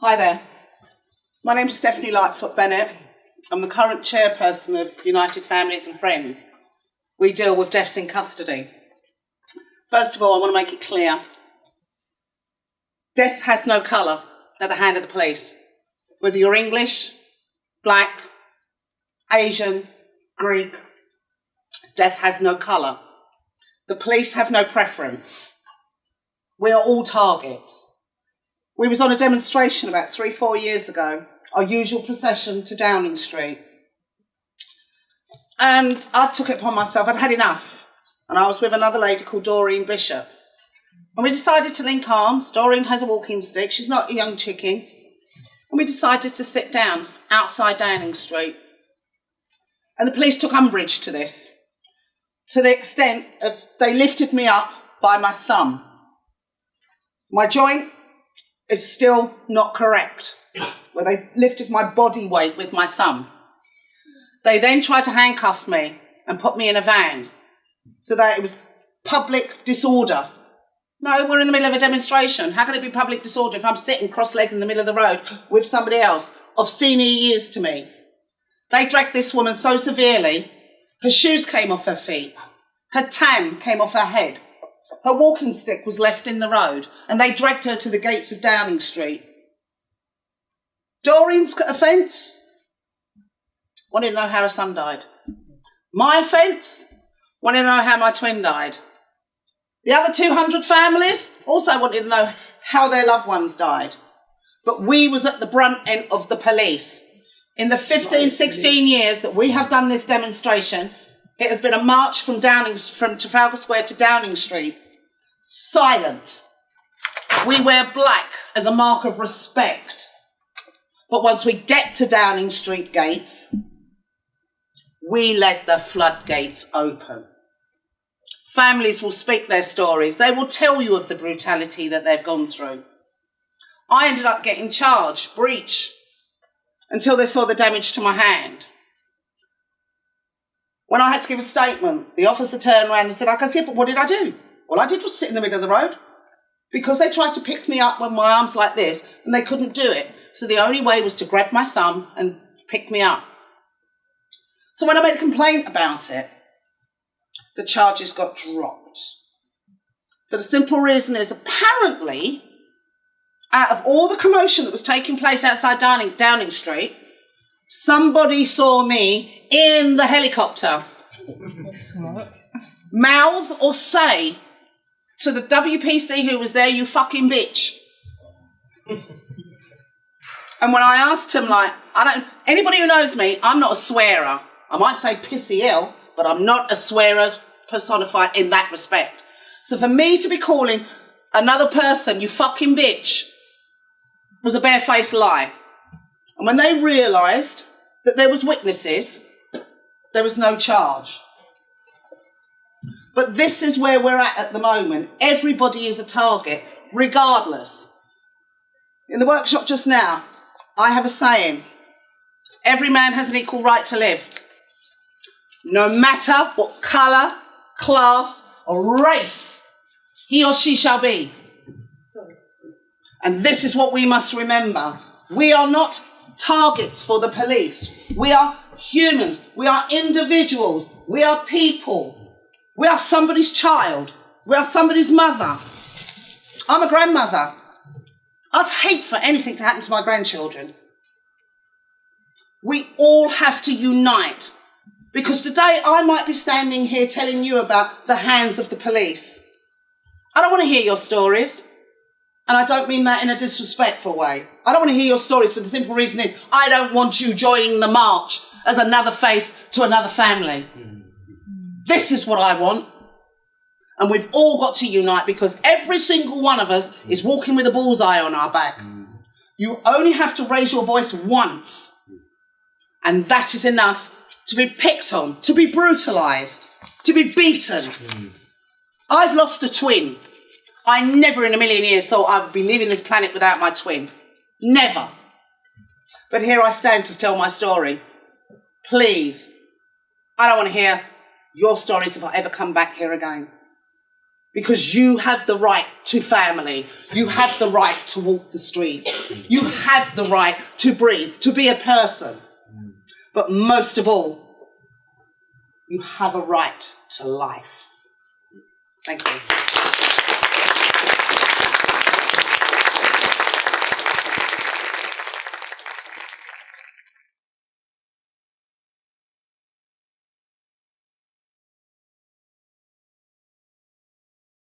Hi there. My name's Stephanie Lightfoot Bennett. I'm the current chairperson of United Families and Friends. We deal with deaths in custody. First of all, I want to make it clear. Death has no colour at the hand of the police. Whether you're English, black, Asian, Greek, death has no colour. The police have no preference. We are all targets. We was on a demonstration about 3-4 years ago, our usual procession to Downing Street. And I took it upon myself, I'd had enough. And I was with another lady called Doreen Bishop. And we decided to link arms. Doreen has a walking stick, she's not a young chicken. And we decided to sit down outside Downing Street. And the police took umbrage to this, to the extent of they lifted me up by my thumb. My joint is still not correct, where they lifted my body weight with my thumb. They then tried to handcuff me and put me in a van, so that it was public disorder. No, we're in the middle of a demonstration. How can it be public disorder if I'm sitting cross-legged in the middle of the road with somebody else of senior years to me? They dragged this woman so severely, her shoes came off her feet, her tam came off her head, her walking stick was left in the road, and they dragged her to the gates of Downing Street. Doreen's offence? Wanted to know how her son died. My offence? Wanted to know how my twin died. The other 200 families also wanted to know how their loved ones died. But we was at the brunt end of the police. In the 15, 16 years that we have done this demonstration, it has been a march from Trafalgar Square to Downing Street. Silent. We wear black as a mark of respect. But once we get to Downing Street gates, we let the floodgates open. Families will speak their stories. They will tell you of the brutality that they've gone through. I ended up getting charged, breach, until they saw the damage to my hand. When I had to give a statement, the officer turned around and said, I said, but what did I do? All I did was sit in the middle of the road, because they tried to pick me up with my arms like this and they couldn't do it. So the only way was to grab my thumb and pick me up. So when I made a complaint about it, the charges got dropped. For the simple reason is, apparently, out of all the commotion that was taking place outside Downing Street, somebody saw me in the helicopter. Mouth or say to the WPC who was there, you fucking bitch. And when I asked him, anybody who knows me, I'm not a swearer. I might say pissy ill, but I'm not a swearer personified in that respect. So for me to be calling another person, you fucking bitch, was a barefaced lie. And when they realised that there was witnesses, there was no charge. But this is where we're at the moment. Everybody is a target, regardless. In the workshop just now, I have a saying. Every man has an equal right to live. No matter what colour, class, or race he or she shall be. And this is what we must remember. We are not targets for the police. We are humans. We are individuals. We are people. We are somebody's child. We are somebody's mother. I'm a grandmother. I'd hate for anything to happen to my grandchildren. We all have to unite. Because today I might be standing here telling you about the hands of the police. I don't want to hear your stories. And I don't mean that in a disrespectful way. I don't want to hear your stories for the simple reason is I don't want you joining the march as another face to another family. This is what I want. And we've all got to unite because every single one of us is walking with a bullseye on our back. You only have to raise your voice once. And that is enough to be picked on, to be brutalised, to be beaten. I've lost a twin. I never in a million years thought I would be leaving this planet without my twin. Never. But here I stand to tell my story. Please, I don't want to hear your stories if I ever come back here again. Because you have the right to family. You have the right to walk the street. You have the right to breathe, to be a person. But most of all, you have a right to life. Thank you.